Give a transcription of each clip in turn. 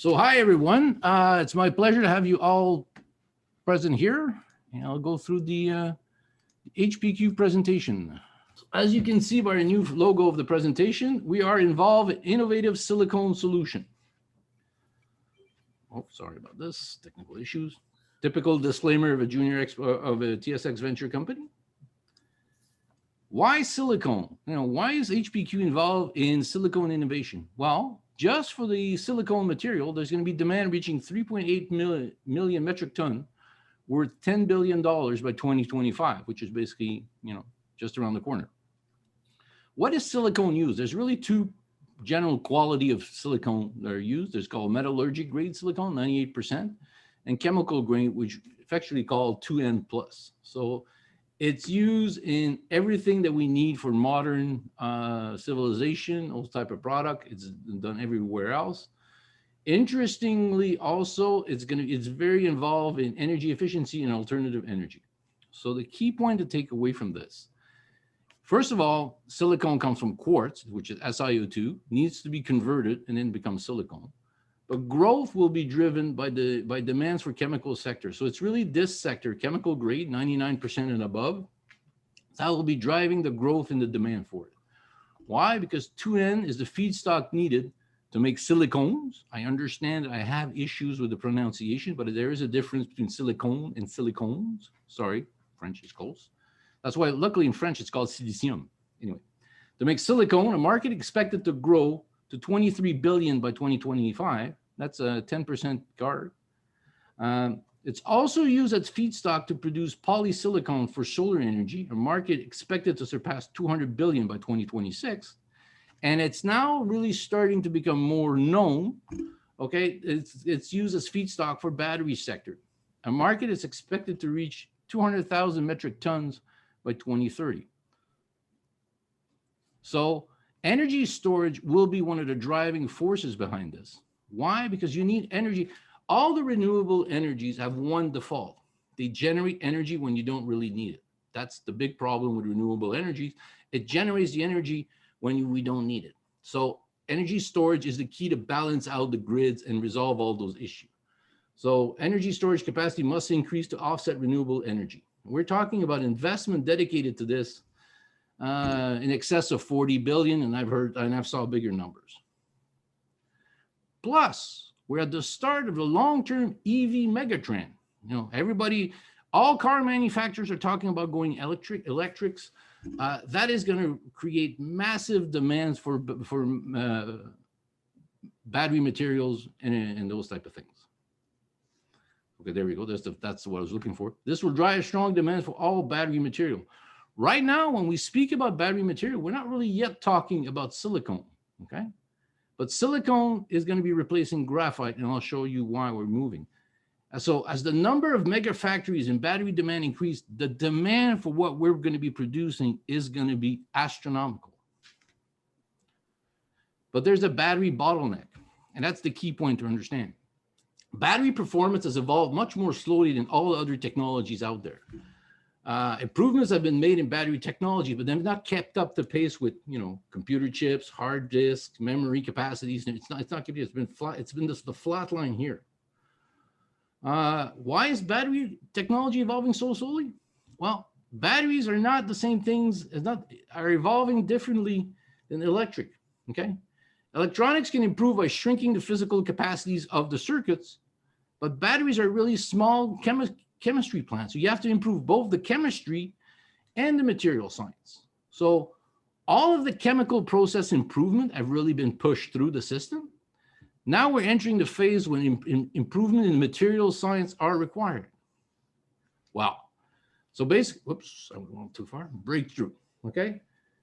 So hi, everyone. It's my pleasure to have you all present here. And I'll go through the HPQ presentation. As you can see by our new logo of the presentation, we are involved in innovative silicone solution. Oh, sorry about this, technical issues. Typical disclaimer of a of a TSX venture company. Why silicone? Why is HPQ involved in silicone innovation? Well, just for the silicone material, there's going to be demand reaching 3.8 million metric ton, worth $10 billion by 2025, which is basically, just around the corner. What is silicone used? There's really two general quality of silicone that are used. There's called metallurgic grade silicone, 98%, and chemical grade, which affectionately called 2N+. So it's used in everything that we need for modern civilization, those type of product. It's done everywhere else. Interestingly, also, it's very involved in energy efficiency and alternative energy. So the key point to take away from this, first of all, silicone comes from quartz, which is SiO2, needs to be converted and then become silicone. But growth will be driven by demands for chemical sector. So it's really this sector, chemical grade, 99% and above, that will be driving the growth in the demand for it. Why? Because 2N is the feedstock needed to make silicones. I understand I have issues with the pronunciation, but there is a difference between silicone and silicones. Sorry, French is close. That's why, luckily in French, it's called silicium. Anyway, to make silicone, a market expected to grow to 23 billion by 2025. That's a 10% CAGR. It's also used as feedstock to produce polysilicon for solar energy, a market expected to surpass 200 billion by 2026. And it's now really starting to become more known. Okay, it's used as feedstock for battery sector. A market is expected to reach 200,000 metric tons by 2030. So energy storage will be one of the driving forces behind this. Why? Because you need energy. All the renewable energies have one default. They generate energy when you don't really need it. That's the big problem with renewable energies. It generates the energy when we don't need it. So energy storage is the key to balance out the grids and resolve all those issues. So energy storage capacity must increase to offset renewable energy. We're talking about investment dedicated to this in excess of 40 billion, and I've saw bigger numbers. Plus, we're at the start of the long-term EV megatrend. All car manufacturers are talking about going electrics. That is going to create massive demands for battery materials and those type of things. Okay, there we go. That's what I was looking for. This will drive strong demand for all battery material. Right now, when we speak about battery material, we're not really yet talking about silicone, okay? But silicone is going to be replacing graphite, and I'll show you why we're moving. So as the number of mega factories and battery demand increase, the demand for what we're going to be producing is going to be astronomical. But there's a battery bottleneck, and that's the key point to understand. Battery performance has evolved much more slowly than all the other technologies out there. Improvements have been made in battery technology, but they've not kept up the pace with, computer chips, hard disks, memory capacities. It's not keeping. It's been flat. It's been the flat line here. Why is battery technology evolving so slowly? Well, batteries are not the same things. Are evolving differently than electric. Okay, electronics can improve by shrinking the physical capacities of the circuits, but batteries are really small chemistry plants. So you have to improve both the chemistry and the material science. So all of the chemical process improvement have really been pushed through the system. Now we're entering the phase when improvement in material science are required. Wow. So basically, whoops, I went too far. Breakthrough, okay?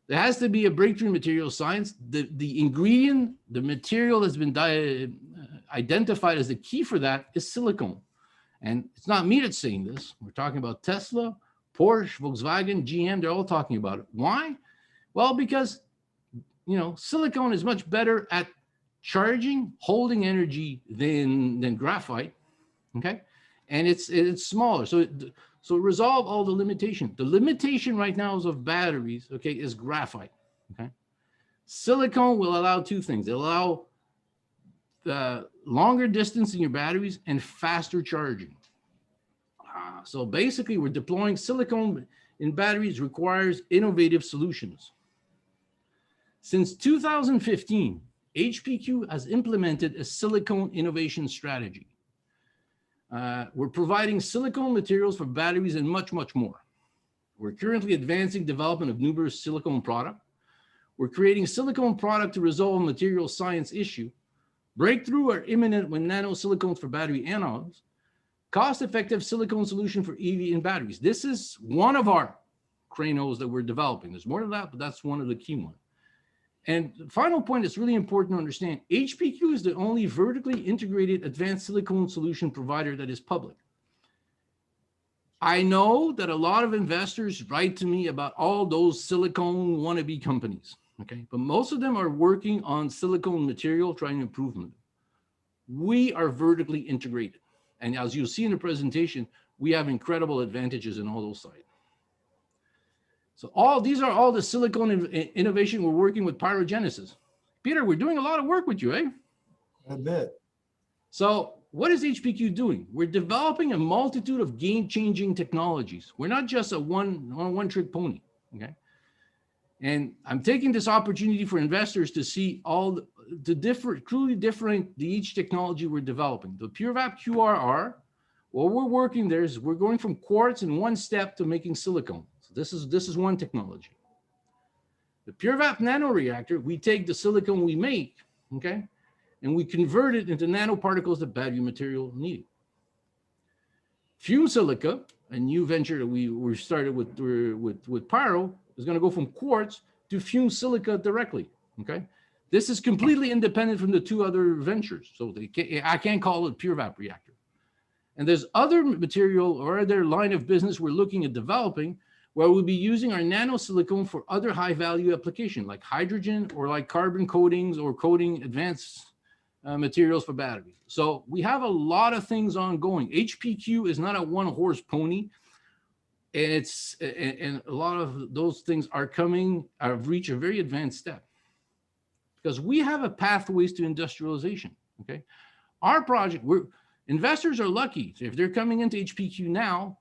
There has to be a breakthrough in material science. The ingredient, the material that's been identified as the key for that is silicone. And it's not me that's saying this. We're talking about Tesla, Porsche, Volkswagen, GM. They're all talking about it. Why? Well, because, silicone is much better at charging, holding energy than graphite, okay? And it's smaller. So resolve all the limitation. The limitation right now is of batteries, okay, is graphite, okay? Silicone will allow two things. It'll allow longer distance in your batteries and faster charging. So basically, we're deploying silicone in batteries requires innovative solutions. Since 2015, HPQ has implemented a silicone innovation strategy. We're providing silicone materials for batteries and much, much more. We're currently advancing development of numerous silicone product. We're creating silicone product to resolve a material science issue. Breakthrough are imminent with nanosilicones for battery anodes. Cost-effective silicone solution for EV and batteries. This is one of our cranos that we're developing. There's more than that, but that's one of the key ones. And the final point that's really important to understand, HPQ is the only vertically integrated advanced silicone solution provider that is public. I know that a lot of investors write to me about all those silicone wannabe companies, okay? But most of them are working on silicone material, trying to improve them. We are vertically integrated. And as you'll see in the presentation, we have incredible advantages in all those sides. So these are all the silicone innovation we're working with Pyrogenesis. Peter, we're doing a lot of work with you, eh? I bet. So what is HPQ doing? We're developing a multitude of game-changing technologies. We're not just a one-trick pony, okay? And I'm taking this opportunity for investors to see all truly different each technology we're developing. The PureVap QRR, what we're working there is we're going from quartz in one step to making silicone. So this is one technology. The PureVap Nano reactor, we take the silicone we make, okay, and we convert it into nanoparticles that battery material need. Fume Silica, a new venture that we started with Pyro, is going to go from quartz to Fume Silica directly, okay? This is completely independent from the two other ventures, so I can't call it PureVap reactor. And there's other material or other line of business we're looking at developing where we'll be using our nanosilicone for other high-value application like hydrogen or like carbon coatings or coating advanced materials for batteries. So we have a lot of things ongoing. HPQ is not a one-horse pony. And a lot of those things are reach a very advanced step because we have a pathways to industrialization, okay? Our project, investors are lucky. So if they're coming into HPQ now,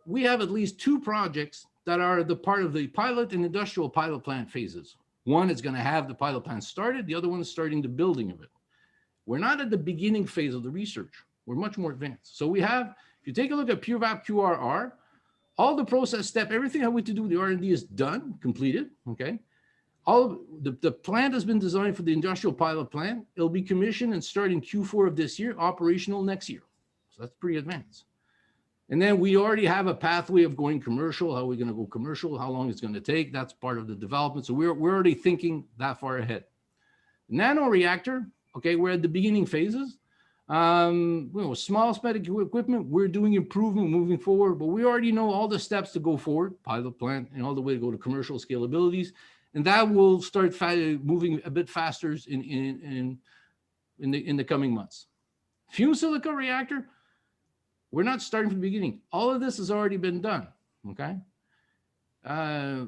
we have at least two projects that are the part of the pilot and industrial pilot plant phases. One is going to have the pilot plant started. The other one is starting the building of it. We're not at the beginning phase of the research. We're much more advanced. So we have, if you take a look at PureVap QRR, all the process step, everything I went to do with the R&D is done, completed, okay? All the plant has been designed for the industrial pilot plant. It'll be commissioned and start in Q4 of this year, operational next year. So that's pretty advanced. And then we already have a pathway of going commercial. How are we going to go commercial? How long it's going to take? That's part of the development. So we're already thinking that far ahead. Nano reactor, okay, we're at the beginning phases. Small spec equipment, we're doing improvement moving forward, but we already know all the steps to go forward, pilot plant, and all the way to go to commercial scalabilities. And that will start moving a bit faster in the coming months. Fume Silica reactor, we're not starting from the beginning. All of this has already been done, okay?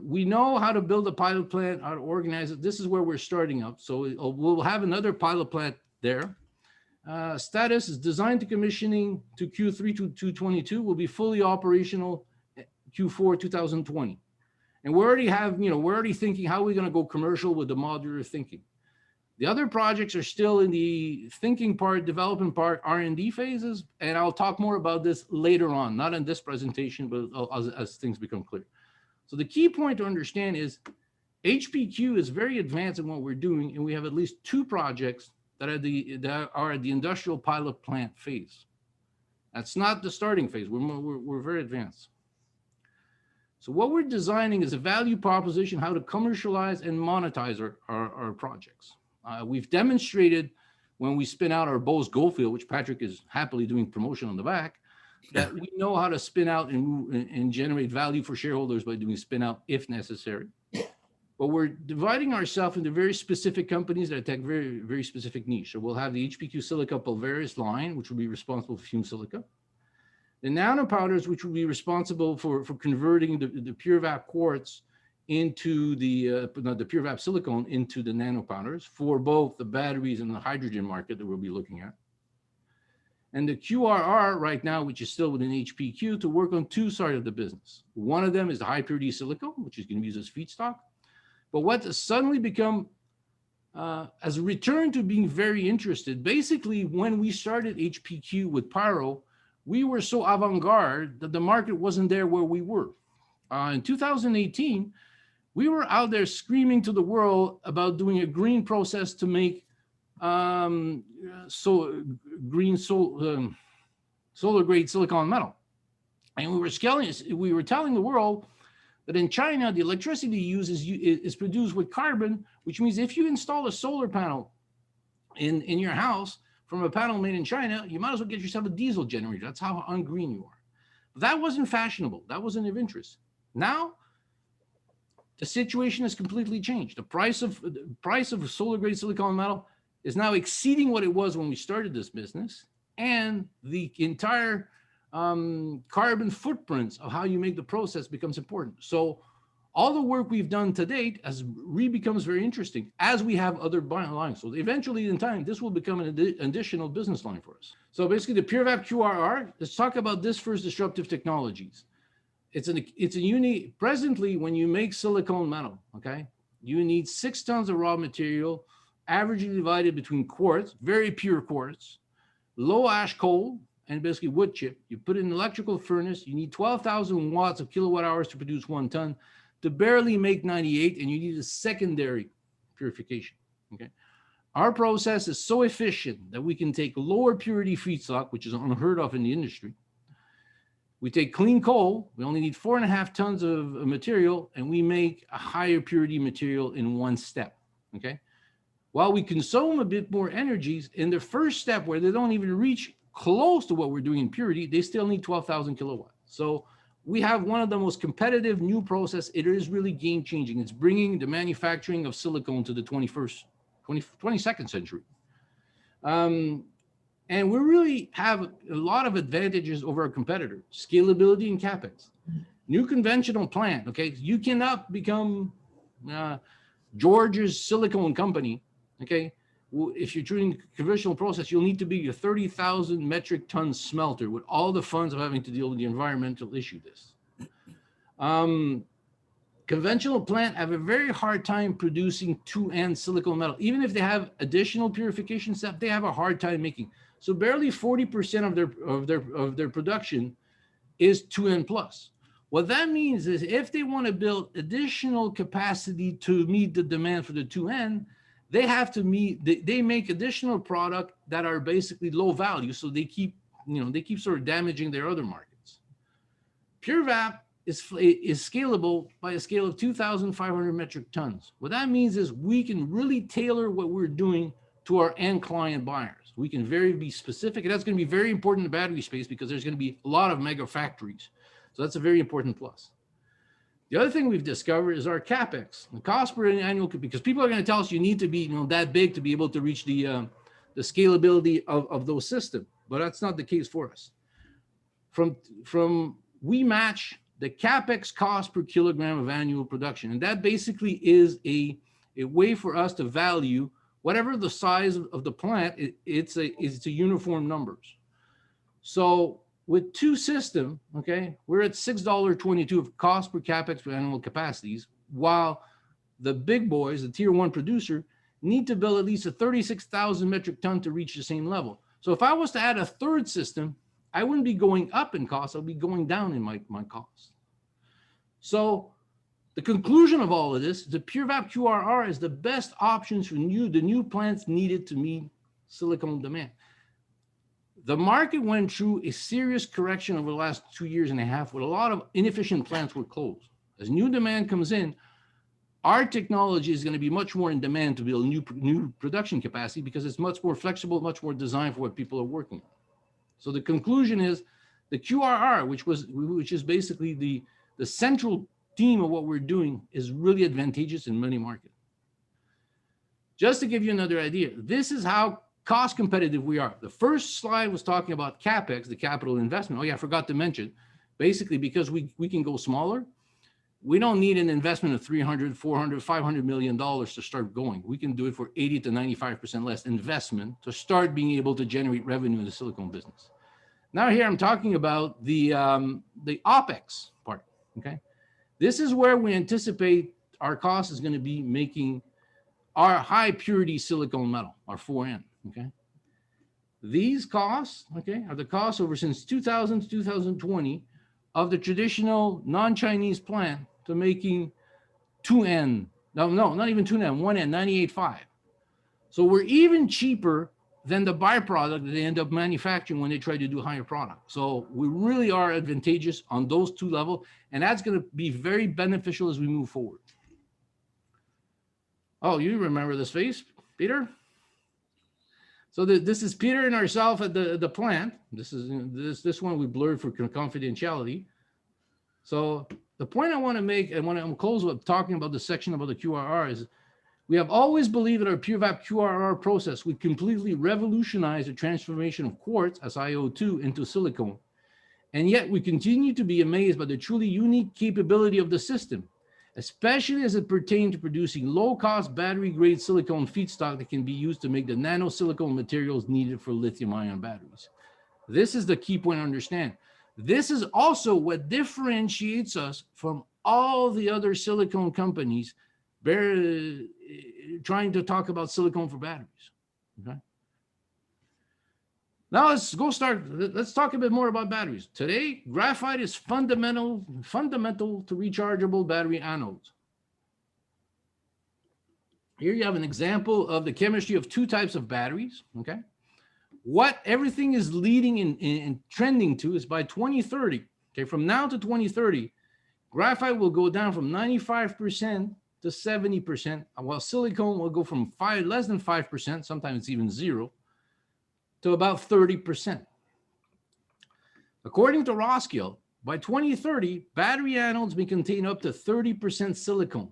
We know how to build a pilot plant, how to organize it. This is where we're starting up. So we'll have another pilot plant there. Status is designed to commissioning to Q3 2022, will be fully operational Q4 2020. And we're already thinking how are we going to go commercial with the modular thinking. The other projects are still in the thinking part, development part, R&D phases, and I'll talk more about this later on, not in this presentation, but as things become clear. So the key point to understand is HPQ is very advanced in what we're doing, and we have at least two projects that are at the industrial pilot plant phase. That's not the starting phase. We're very advanced. So what we're designing is a value proposition, how to commercialize and monetize our projects. We've demonstrated when we spin out our Bose Goldfield, which Patrick is happily doing promotion on the back, that we know how to spin out and generate value for shareholders by doing spin out if necessary. But we're dividing ourselves into very specific companies that attack very, very specific niche. So we'll have the HPQ Silica Pulveris line, which will be responsible for Fume Silica. The nano powders, which will be responsible for converting the PureVap quartz into the PureVap silicone into the nano powders for both the batteries and the hydrogen market that we'll be looking at. And the QRR right now, which is still within HPQ, to work on two sides of the business. One of them is the high purity silicone, which is going to be used as feedstock. But what has suddenly become, as a return to being very interested, basically when we started HPQ with Pyro, we were so avant-garde that the market wasn't there where we were. In 2018, we were out there screaming to the world about doing a green process to make solar grade silicon metal. And we were telling the world that in China, the electricity used is produced with carbon, which means if you install a solar panel in your house from a panel made in China, you might as well get yourself a diesel generator. That's how ungreen you are. But that wasn't fashionable. That wasn't of interest. Now, the situation has completely changed. The price of solar grade silicon metal is now exceeding what it was when we started this business, and the entire carbon footprints of how you make the process becomes important. So all the work we've done to date becomes very interesting as we have other lines. So eventually in time, this will become an additional business line for us. So basically the PureVap QRR, let's talk about this first, Disruptive Technologies. It's a unique, presently when you make silicone metal, okay, you need 6 tons of raw material, averagely divided between quartz, very pure quartz, low ash coal, and basically wood chip. You put it in an electrical furnace, you need 12,000 watts of kilowatt hours to produce 1 ton, to barely make 98, and you need a secondary purification, okay? Our process is so efficient that we can take lower purity feedstock, which is unheard of in the industry. We take clean coal, we only need 4.5 tons of material, and we make a higher purity material in 1 step, okay? While we consume a bit more energies, in the first step where they don't even reach close to what we're doing in purity, they still need 12,000 kilowatts. So we have one of the most competitive new process. It is really game changing. It's bringing the manufacturing of silicone to the 22nd century. And we really have a lot of advantages over our competitors. Scalability and CapEx. New conventional plant, okay? You cannot become George's silicone company, okay? If you're doing conventional process, you'll need to be a 30,000 metric ton smelter with all the funds of having to deal with the environmental issue this. Conventional plant have a very hard time producing 2N silicone metal. Even if they have additional purification step, they have a hard time making. So barely 40% of their production is 2N plus. What that means is if they want to build additional capacity to meet the demand for the 2N, they have to they make additional product that are basically low value. So they keep sort of damaging their other markets. PureVap is scalable by a scale of 2,500 metric tons. What that means is we can really tailor what we're doing to our end client buyers. We can be specific, and that's going to be very important in the battery space because there's going to be a lot of mega factories. So that's a very important plus. The other thing we've discovered is our CapEx, the cost per annual, because people are going to tell us you need to be that big to be able to reach the scalability of those systems, but that's not the case for us. We match the CapEx cost per kilogram of annual production, and that basically is a way for us to value whatever the size of the plant. It's a uniform numbers. So with 2 systems, okay, we're at $6.22 of cost per capex per annual capacities, while the big boys, the tier 1 producer, need to build at least a 36,000 metric ton to reach the same level. So if I was to add a 3rd system, I wouldn't be going up in cost, I'll be going down in my cost. So the conclusion of all of this, the PureVap QRR is the best options for the new plants needed to meet silicone demand. The market went through a serious correction over the last 2.5 years with a lot of inefficient plants were closed. As new demand comes in, our technology is going to be much more in demand to build new production capacity because it's much more flexible, much more designed for what people are working on. So the conclusion is the QRR, which is basically the central theme of what we're doing, is really advantageous in many markets. Just to give you another idea, this is how cost competitive we are. The first slide was talking about CapEx, the capital investment. Oh yeah, I forgot to mention, basically because we can go smaller, we don't need an investment of 300, 400, 500 million dollars to start going. We can do it for 80 to 95% less investment to start being able to generate revenue in the silicone business. Now here I'm talking about the OpEx part, okay? This is where we anticipate our cost is going to be making our high purity silicone metal, our 4N, okay? These costs, okay, are the costs over since 2000 to 2020 of the traditional non-Chinese plant to making 2N, no, not even 2N, 1N, 98.5. So we're even cheaper than the byproduct that they end up manufacturing when they try to do higher product. So we really are advantageous on those two levels, and that's going to be very beneficial as we move forward. Oh, you remember this face, Peter? So this is Peter and ourselves at the plant. This one we blurred for confidentiality. So the point I want to make, and when I'm close with talking about the section about the QRR, is we have always believed that our PureVap QRR process would completely revolutionize the transformation of quartz, SiO2, into silicone. And yet we continue to be amazed by the truly unique capability of the system, especially as it pertains to producing low-cost battery-grade silicone feedstock that can be used to make the nanosilicone materials needed for lithium-ion batteries. This is the key point to understand. This is also what differentiates us from all the other silicone companies trying to talk about silicone for batteries, okay? Now let's talk a bit more about batteries. Today, graphite is fundamental to rechargeable battery anodes. Here you have an example of the chemistry of two types of batteries, okay? What everything is leading and trending to is by 2030, okay, from now to 2030, graphite will go down from 95% to 70%, while silicone will go from less than 5%, sometimes it's even 0, to about 30%. According to Roskill, by 2030, battery anodes may contain up to 30% silicone.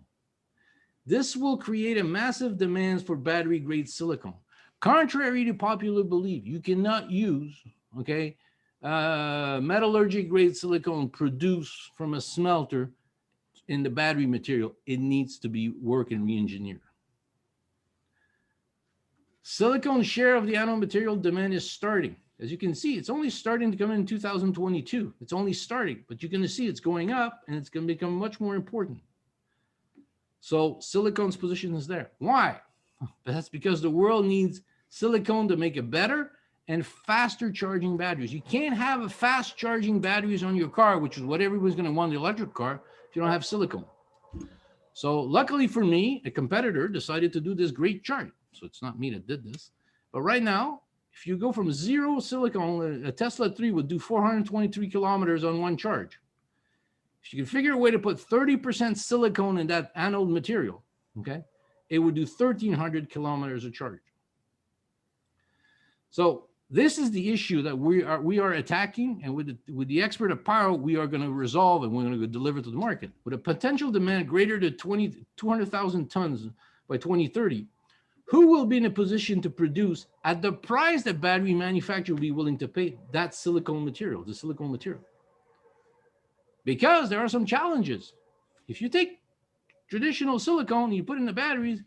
This will create a massive demand for battery-grade silicone. Contrary to popular belief, you cannot use, okay, metallurgy-grade silicone produced from a smelter in the battery material. It needs to be worked and re-engineered. Silicone's share of the anode material demand is starting. As you can see, it's only starting to come in 2022. It's only starting, but you're going to see it's going up and it's going to become much more important. So silicone's position is there. Why? That's because the world needs silicone to make it better and faster charging batteries. You can't have a fast charging batteries on your car, which is what everybody's going to want in the electric car, if you don't have silicone. So luckily for me, a competitor decided to do this great chart. So it's not me that did this. But right now, if you go from 0 silicone, a Tesla 3 would do 423 kilometers on one charge. If you can figure a way to put 30% silicone in that anode material, okay, it would do 1,300 kilometers of charge. So this is the issue that we are attacking, and with the expert at Pyro, we are going to resolve, and we're going to deliver to the market. With a potential demand greater to 200,000 tons by 2030, who will be in a position to produce at the price that battery manufacturer will be willing to pay that silicone material, the silicone material? Because there are some challenges. If you take traditional silicone, you put in the batteries,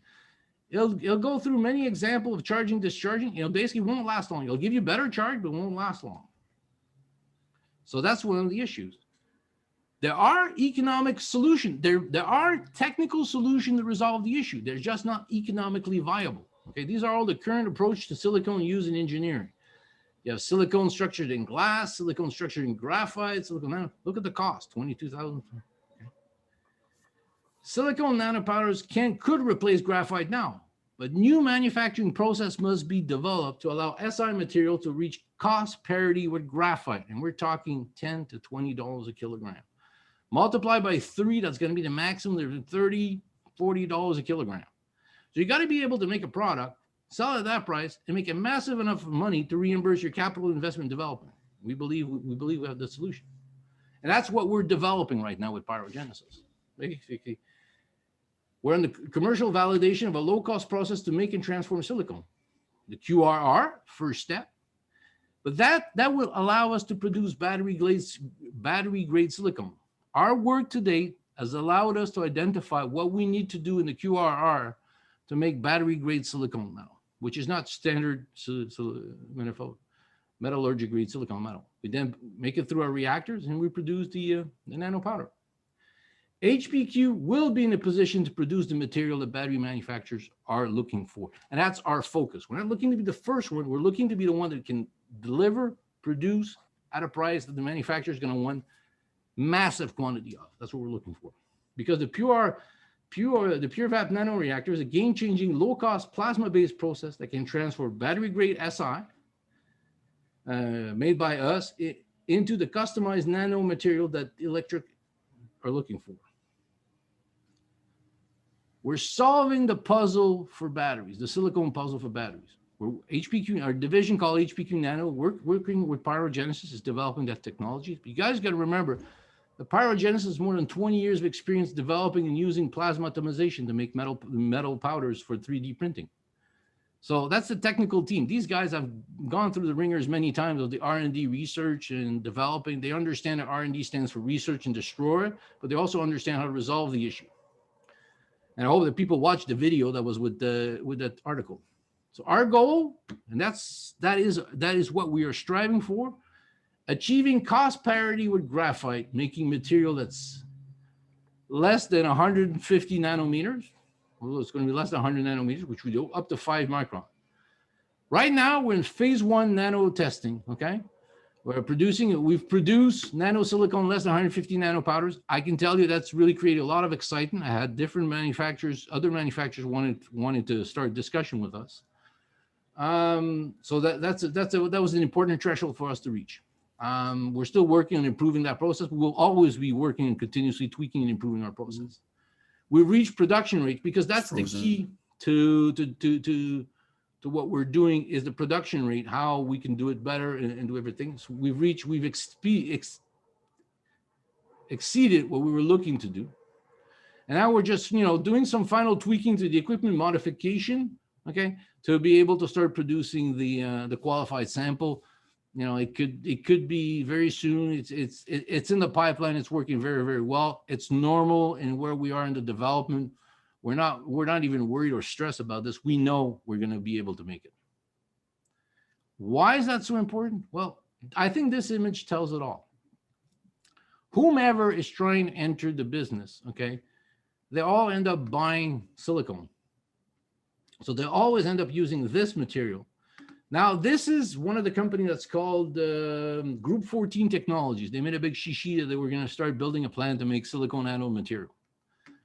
it'll go through many examples of charging, discharging. It basically won't last long. It'll give you better charge, but won't last long. So that's one of the issues. There are economic solutions. There are technical solutions to resolve the issue. They're just not economically viable. Okay, these are all the current approach to silicone used in engineering. You have silicone structured in glass, silicone structured in graphite, silicone nano. Look at the cost, $22,000. Okay. Silicone nanopowders could replace graphite now, but new manufacturing process must be developed to allow SI material to reach cost parity with graphite. And we're talking $10 to $20 a kilogram. Multiply by 3, that's going to be the maximum. There's $30, $40 a kilogram. So you got to be able to make a product, sell it at that price, and make a massive enough money to reimburse your capital investment development. We believe we have the solution. And that's what we're developing right now with Pyrogenesis. Basically, we're in the commercial validation of a low-cost process to make and transform silicone. The QRR, first step. But that will allow us to produce battery-grade silicone. Our work to date has allowed us to identify what we need to do in the QRR to make battery-grade silicone now, which is not standard metallurgy-grade silicone metal. We then make it through our reactors, and we produce the nano powder. HPQ will be in a position to produce the material that battery manufacturers are looking for. And that's our focus. We're not looking to be the first one. We're looking to be the one that can deliver, produce at a price that the manufacturer is going to want massive quantity of. That's what we're looking for. Because the pure VAP nano reactor is a game-changing, low-cost, plasma-based process that can transfer battery-grade Si made by us into the customized nano material that electric are looking for. We're solving the puzzle for batteries, the silicone puzzle for batteries. HPQ, our division called HPQ Nano, working with Pyrogenesis is developing that technology. But you guys got to remember, the Pyrogenesis is more than 20 years of experience developing and using plasma atomization to make metal powders for 3D printing. So that's the technical team. These guys have gone through the ringers many times of the R&D research and developing. They understand that R&D stands for research and destroy, but they also understand how to resolve the issue. And I hope that people watch the video that was with that article. So our goal, and that is what we are striving for, achieving cost parity with graphite, making material that's less than 150 nanometers. Well, it's going to be less than 100 nanometers, which we do up to 5 micron. Right now, we're in phase 1 nano testing, okay? We've produced nano silicone less than 150 nano powders. I can tell you that's really created a lot of excitement. I had different manufacturers, other manufacturers wanted to start discussion with us. So that was an important threshold for us to reach. We're still working on improving that process. We'll always be working and continuously tweaking and improving our process. We've reached production rates because that's the key to what we're doing is the production rate, how we can do it better and do everything. So we've exceeded what we were looking to do. And now we're just, doing some final tweaking to the equipment modification, okay, to be able to start producing the qualified sample. It could be very soon. It's in the pipeline. It's working very, very well. It's normal in where we are in the development. We're not even worried or stressed about this. We know we're going to be able to make it. Why is that so important? Well, I think this image tells it all. Whomever is trying to enter the business, okay, they all end up buying silicone. So they always end up using this material. Now, this is one of the companies that's called Group 14 Technologies. They made a big shishi that they were going to start building a plant to make silicone anode material.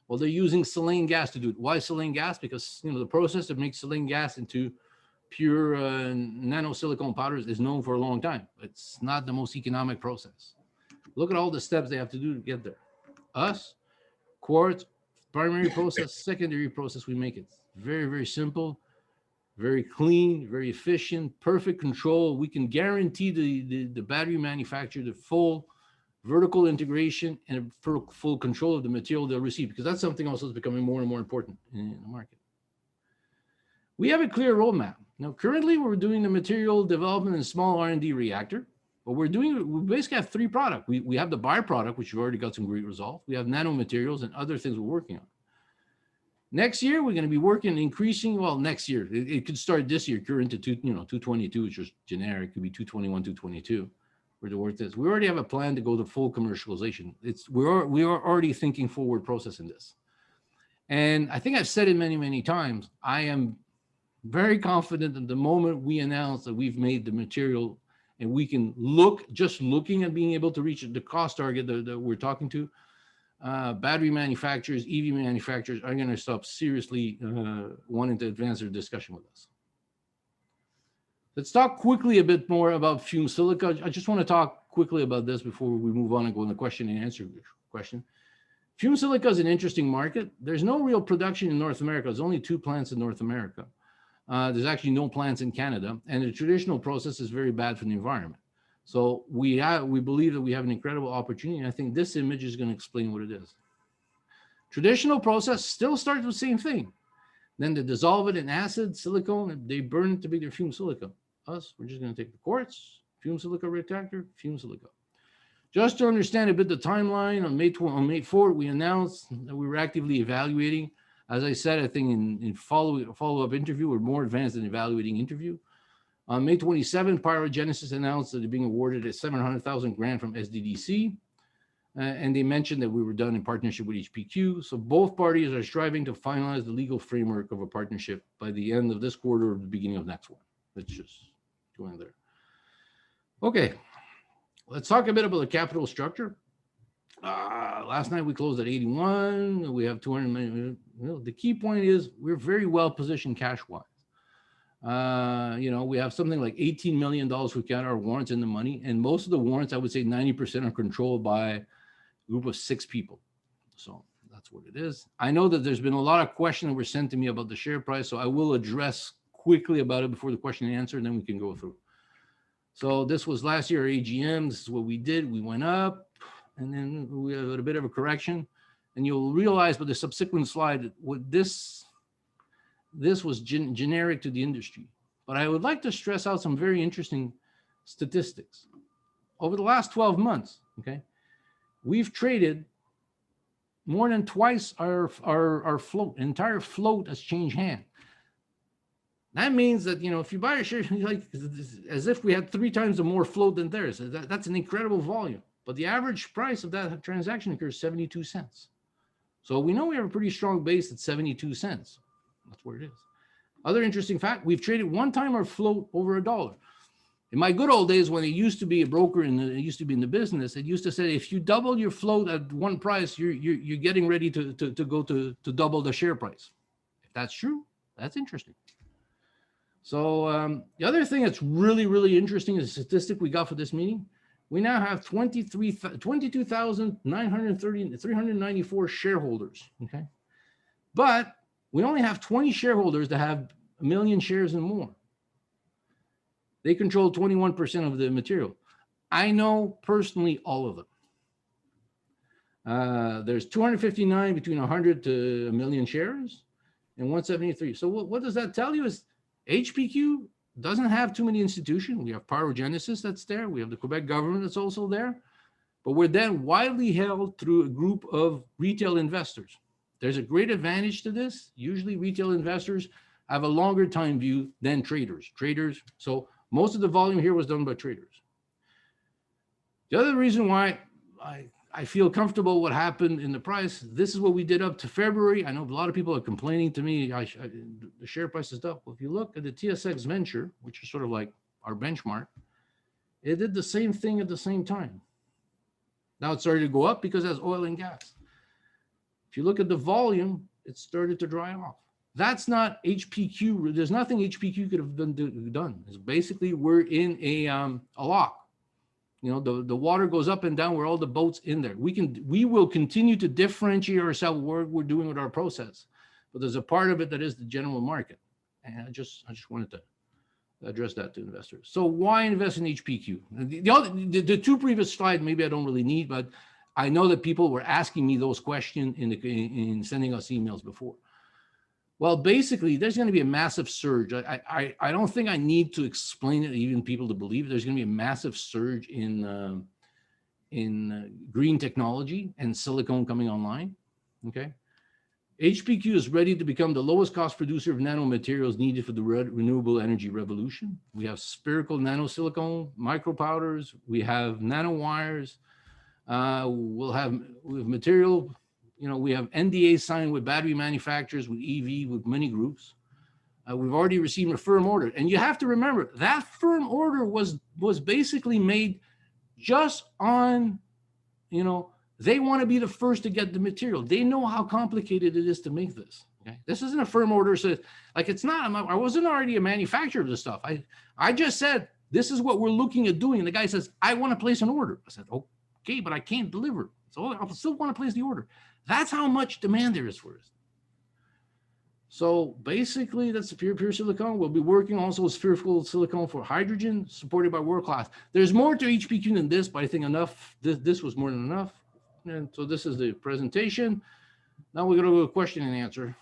Well, they're using saline gas to do it. Why saline gas? Because the process to make saline gas into pure nano silicone powders is known for a long time. It's not the most economic process. Look at all the steps they have to do to get there. Us, quartz, primary process, secondary process, we make it. Very, very simple, very clean, very efficient, perfect control. We can guarantee the battery manufacturer the full vertical integration and full control of the material they'll receive, because that's something also that's becoming more and more important in the market. We have a clear roadmap. Now, currently, we're doing the material development in a small R&D reactor. But we basically have 3 products. We have the byproduct, which we've already got some great results. We have nano materials and other things we're working on. Next year, we're going to be working increasing. Well, next year, it could start this year, current to 222, which is generic. It could be 221, 222. We're to work this. We already have a plan to go to full commercialization. We are already thinking forward processing this. And I think I've said it many, many times. I am very confident that the moment we announce that we've made the material and we can looking at being able to reach the cost target that we're talking to, battery manufacturers, EV manufacturers are going to stop seriously wanting to advance their discussion with us. Let's talk quickly a bit more about Fume Silica. I just want to talk quickly about this before we move on and go in the question and answer question. Fume Silica is an interesting market. There's no real production in North America. There's only 2 plants in North America. There's actually no plants in Canada, and the traditional process is very bad for the environment. So we believe that we have an incredible opportunity, and I think this image is going to explain what it is. Traditional process still starts with the same thing. Then they dissolve it in acid, silicone, and they burn it to be their fume silica. We're just going to take the quartz, fume silica reactor, fume silica. Just to understand a bit the timeline, on May 4th, we announced that we were actively evaluating. As I said, I think in follow-up interview, we're more advanced in evaluating interview. On May 27th, Pyrogenesis announced that they're being awarded a $700,000 grant from SDDC. And they mentioned that we were done in partnership with HPQ. So both parties are striving to finalize the legal framework of a partnership by the end of this quarter or the beginning of next one. Let's just go in there. Okay, let's talk a bit about the capital structure. Last night we closed at 81. We have 200 million. The key point is we're very well positioned cash-wise. We have something like $18 million we count our warrants in the money, and most of the warrants, I would say 90% are controlled by a group of 6 people. So that's what it is. I know that there's been a lot of questions that were sent to me about the share price, so I will address quickly about it before the question and answer, and then we can go through. So this was last year AGM. This is what we did. We went up, and then we had a bit of a correction, and you'll realize by the subsequent slide what this was generic to the industry. But I would like to stress out some very interesting statistics. Over the last 12 months, okay, we've traded more than twice our float. Entire float has changed hand. That means that, if you buy a share, like as if we had 3 times the more float than theirs. That's an incredible volume. But the average price of that transaction occurs 72 cents. So we know we have a pretty strong base at 72 cents. That's where it is. Other interesting fact, we've traded 1 time our float over $1. In my good old days, when I used to be a broker and I used to be in the business, it used to say, if you double your float at one price, you're getting ready to go to double the share price. If that's true, that's interesting. So the other thing that's really, really interesting is a statistic we got for this meeting. We now have 22,394 shareholders, okay? But we only have 20 shareholders that have 1 million shares and more. They control 21% of the material. I know personally all of them. There's 259 between 100 to 1 million shares and 173. So what does that tell you is HPQ doesn't have too many institutions. We have Pyrogenesis that's there. We have the Quebec government that's also there. But we're then widely held through a group of retail investors. There's a great advantage to this. Usually retail investors have a longer time view than traders. So most of the volume here was done by traders. The other reason why I feel comfortable what happened in the price, this is what we did up to February. I know a lot of people are complaining to me, the share price is up. Well, if you look at the TSX Venture, which is sort of like our benchmark, it did the same thing at the same time. Now it started to go up because that's oil and gas. If you look at the volume, it started to dry off. That's not HPQ. There's nothing HPQ could have done. It's basically we're in a lock. The water goes up and down. We're all the boats in there. We will continue to differentiate ourselves what we're doing with our process, but there's a part of it that is the general market, and I just wanted to address that to investors. So why invest in HPQ? The 2 previous slides maybe I don't really need, but I know that people were asking me those questions in sending us emails before. Well, basically, there's going to be a massive surge. I don't think I need to explain it, even people to believe it. There's going to be a massive surge in green technology and silicone coming online. Okay, HPQ is ready to become the lowest cost producer of nanomaterials needed for the renewable energy revolution. We have spherical nanosilicone, micro powders. We have nanowires. We have material. We have NDA signed with battery manufacturers, with EV, with many groups. We've already received a firm order. And you have to remember, that firm order was basically made just on, they want to be the first to get the material. They know how complicated it is to make this. Okay? This isn't a firm order. So, it's not, I wasn't already a manufacturer of this stuff. I just said, this is what we're looking at doing. And the guy says, I want to place an order. I said, okay, but I can't deliver. So I still want to place the order. That's how much demand there is for this. So basically, that's the pure silicone. We'll be working also with spherical silicone for hydrogen, supported by world class. There's more to HPQ than this, but I think enough. This was more than enough. And so this is the presentation. Now we're going to go to question and answer.